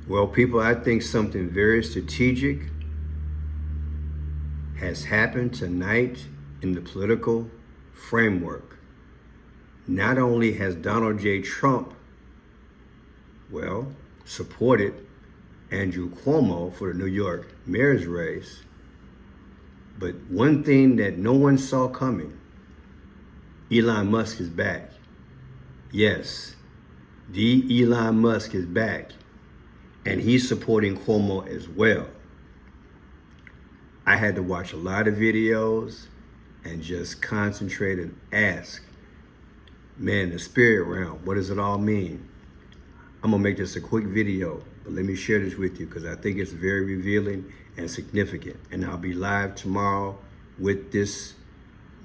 Well, people, I think something very strategic has happened tonight in the political framework. Not only has Donald J. Trump, supported Andrew Cuomo for the New York mayor's race, but one thing that no one saw coming, Elon Musk is back. Yes, the Elon Musk is back, and he's supporting Cuomo as well. I had to watch a lot of videos and just concentrate and ask, man, the spirit realm, what does it all mean? I'm gonna make this a quick video, but let me share this with you because I think it's very revealing and significant. And I'll be live tomorrow with this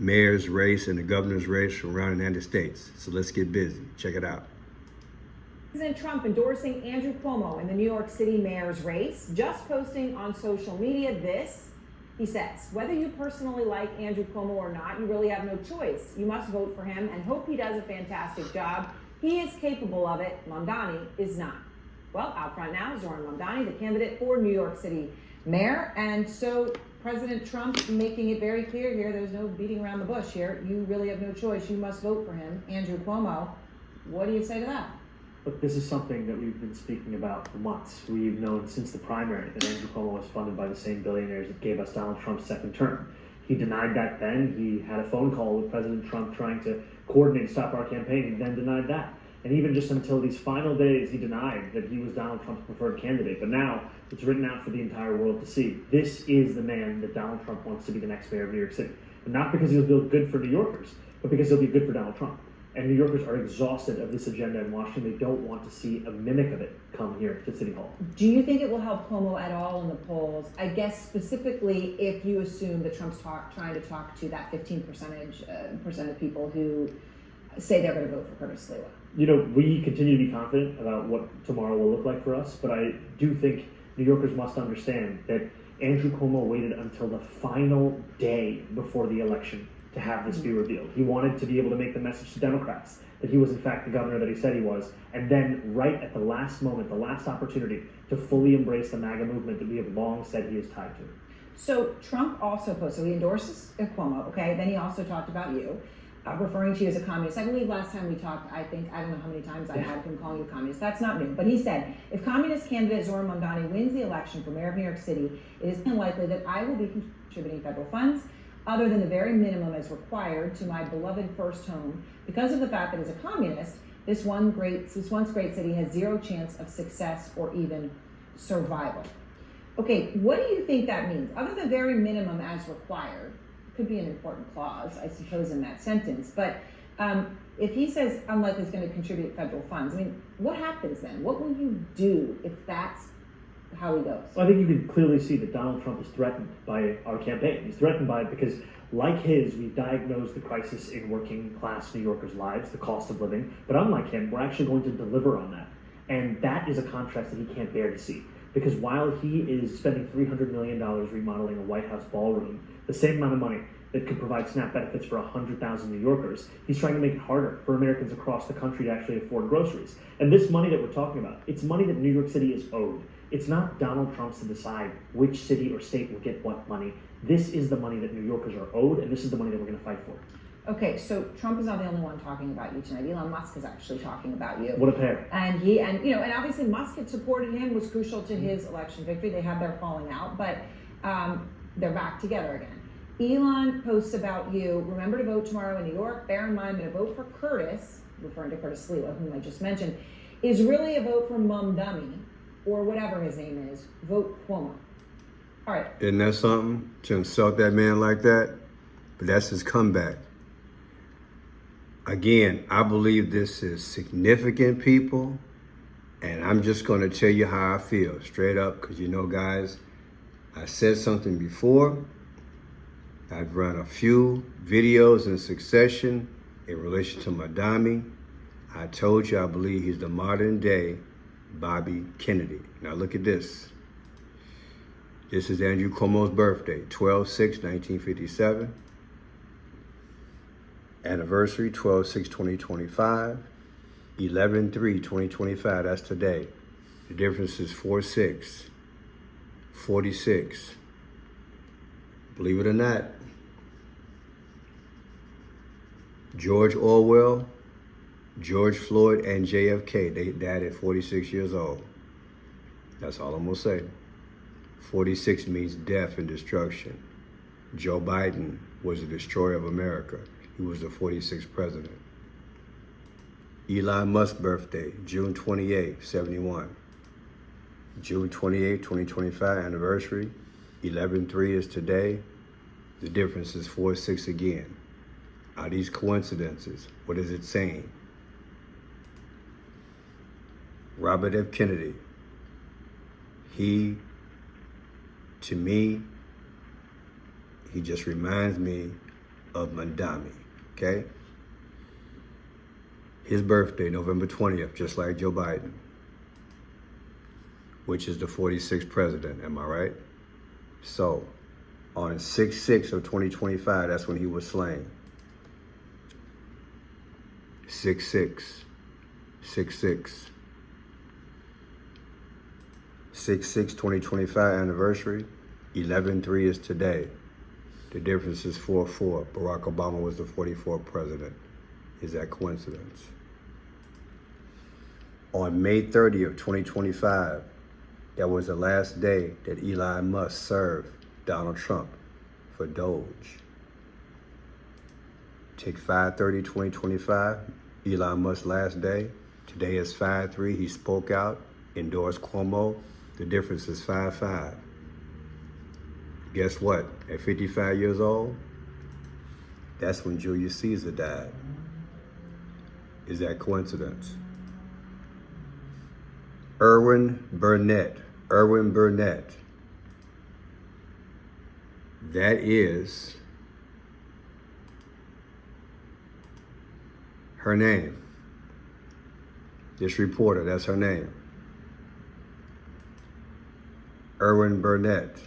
mayor's race and the governor's race around the United States. So let's get busy. Check it out. President Trump endorsing Andrew Cuomo in the New York City mayor's race, just posting on social media this. He says, whether you personally like Andrew Cuomo or not, you really have no choice. You must vote for him and hope he does a fantastic job. He is capable of it. Mamdani is not. Well, out front now is Zoran Mamdani, the candidate for New York City mayor. And so President Trump making it very clear here, there's no beating around the bush here. You really have no choice. You must vote for him, Andrew Cuomo. What do you say to that? Look, this is something that we've been speaking about for months. We've known since the primary that Andrew Cuomo was funded by the same billionaires that gave us Donald Trump's second term. He denied that then. He had a phone call with President Trump trying to coordinate and stop our campaign. He then denied that. And even just until these final days, he denied that he was Donald Trump's preferred candidate. But now it's written out for the entire world to see. This is the man that Donald Trump wants to be the next mayor of New York City. And not because he'll be good for New Yorkers, but because he'll be good for Donald Trump. And New Yorkers are exhausted of this agenda in Washington. They don't want to see a mimic of it come here to City Hall. Do you think it will help Cuomo at all in the polls? I guess specifically if you assume that Trump's trying to talk to that 15% of people who say they're going to vote for Curtis Sliwa. You know, we continue to be confident about what tomorrow will look like for us, but I do think New Yorkers must understand that Andrew Cuomo waited until the final day before the election to have this be revealed. He wanted to be able to make the message to Democrats that he was in fact the governor that he said he was, and then right at the last moment, the last opportunity to fully embrace the MAGA movement that we have long said he is tied to. So Trump also posted, so he endorses Cuomo, okay? Then he also talked about you, referring to you as a communist. I believe last time we talked, I don't know how many times I had him calling you a communist. That's not new. But he said, if communist candidate Zoran Mamdani wins the election for mayor of New York City, it is unlikely that I will be contributing federal funds other than the very minimum as required to my beloved first home, because of the fact that as a communist, this once great city has zero chance of success or even survival. Okay, what do you think that means? Other than very minimum as required, could be an important clause, I suppose, in that sentence, but if he says unlikely he's going to contribute federal funds, I mean, what happens then? What will you do if that's how he goes? Well, I think you can clearly see that Donald Trump is threatened by our campaign. He's threatened by it because, like his, we've diagnosed the crisis in working class New Yorkers' lives, the cost of living. But unlike him, we're actually going to deliver on that. And that is a contrast that he can't bear to see. Because while he is spending $300 million remodeling a White House ballroom, the same amount of money that could provide SNAP benefits for 100,000 New Yorkers, he's trying to make it harder for Americans across the country to actually afford groceries. And this money that we're talking about, it's money that New York City is owed. It's not Donald Trump's to decide which city or state will get what money. This is the money that New Yorkers are owed, and this is the money that we're going to fight for. Okay, so Trump is not the only one talking about you tonight. Elon Musk is actually talking about you. What a pair. And obviously Musk had supported him, was crucial to his election victory. They had their falling out, but they're back together again. Elon posts about you, remember to vote tomorrow in New York. Bear in mind, I'm going to vote for Curtis, referring to Curtis Sliwa, whom I just mentioned, is really a vote for Mamdani, or whatever his name is. Vote Cuomo. All right. Isn't that something to insult that man like that? But that's his comeback. Again, I believe this is significant, people, and I'm just going to tell you how I feel straight up, because guys, I said something before. I've run a few videos in succession in relation to Mamdani. I told you I believe he's the modern day Bobby Kennedy. Now look at this. This is Andrew Cuomo's birthday, 12/6/1957. Anniversary, 12/6/2025. 11/3/2025, that's today. The difference is 4-6. 46. Believe it or not, George Orwell, George Floyd, and JFK, they died at 46 years old. That's all I'm gonna say. 46 means death and destruction. Joe Biden was the destroyer of America. He was the 46th president. Elon Musk's birthday, June 28, 71. June 28, 2025 anniversary. 11-3 is today. The difference is 4-6 again. Are these coincidences? What is it saying? Robert F. Kennedy. To me, he just reminds me of Mandami, okay? His birthday, November 20th, just like Joe Biden, which is the 46th president, am I right? So, on 6-6 of 2025, that's when he was slain. 6-6, 6-6. 6-6, 2025 anniversary. 11-3 is today. The difference is 4-4. Barack Obama was the 44th president. Is that coincidence? On May 30th, 2025, that was the last day that Elon Musk served Donald Trump for Doge. Take 5/30/2025, Elon Musk's last day. Today is 5/3. He spoke out, endorsed Cuomo. The difference is 5/5. Guess what? At 55 years old, that's when Julius Caesar died. Is that coincidence? Erwin Burnett. That is her name. This reporter, that's her name. Erwin Burnett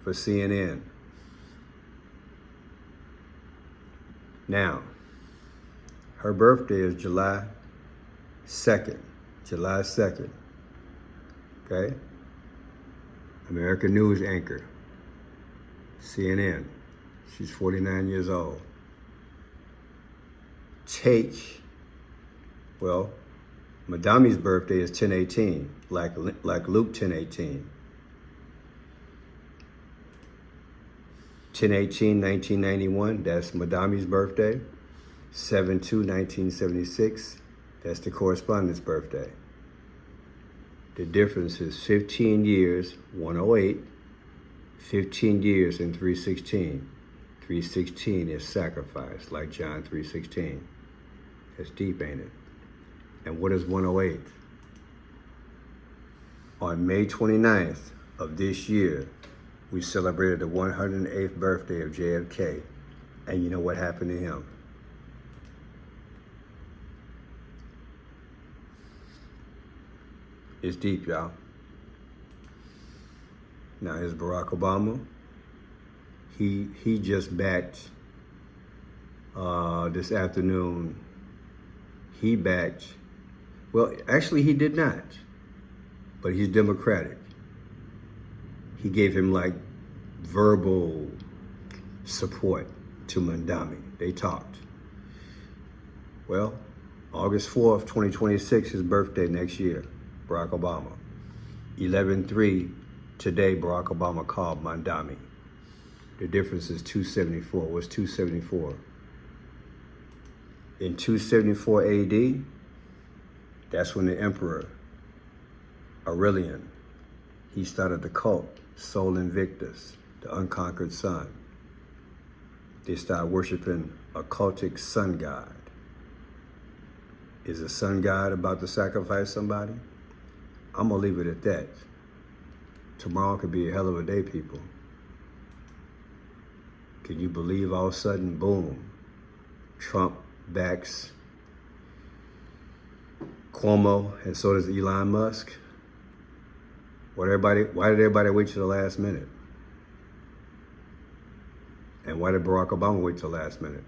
for CNN. Now, her birthday is July 2nd. July 2nd. Okay? American news anchor. CNN. She's 49 years old. Madami's birthday is 10/18, like Luke 10/18. 10/18, 1991, that's Madami's birthday. 7/2, 1976, that's the correspondent's birthday. The difference is 15 years, 108, 15 years and 316. 316 is sacrifice, like John 3:16. That's deep, ain't it? And what is 108? On May 29th of this year, we celebrated the 108th birthday of JFK. And you know what happened to him? It's deep, y'all. Now here's Barack Obama. He just backed this afternoon. He backed. Well, actually, he did not. But he's Democratic. He gave him like verbal support to Mandami. They talked. Well, August 4th, 2026, his birthday next year, Barack Obama. 11/3, today Barack Obama called Mandami. The difference is 274. What's 274? In 274 AD, that's when the Emperor Aurelian, he started the cult, Sol Invictus, the unconquered sun. They started worshiping a cultic sun god. Is a sun god about to sacrifice somebody? I'm gonna leave it at that. Tomorrow could be a hell of a day, people. Can you believe all of a sudden, boom, Trump backs Cuomo, and so does Elon Musk? Why did everybody wait till the last minute? And why did Barack Obama wait till the last minute?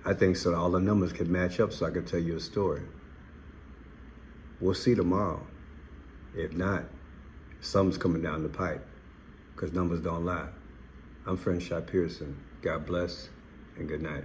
I think so all the numbers could match up so I could tell you a story. We'll see tomorrow. If not, something's coming down the pipe, because numbers don't lie. I'm Friend Shot Pearson. God bless and good night.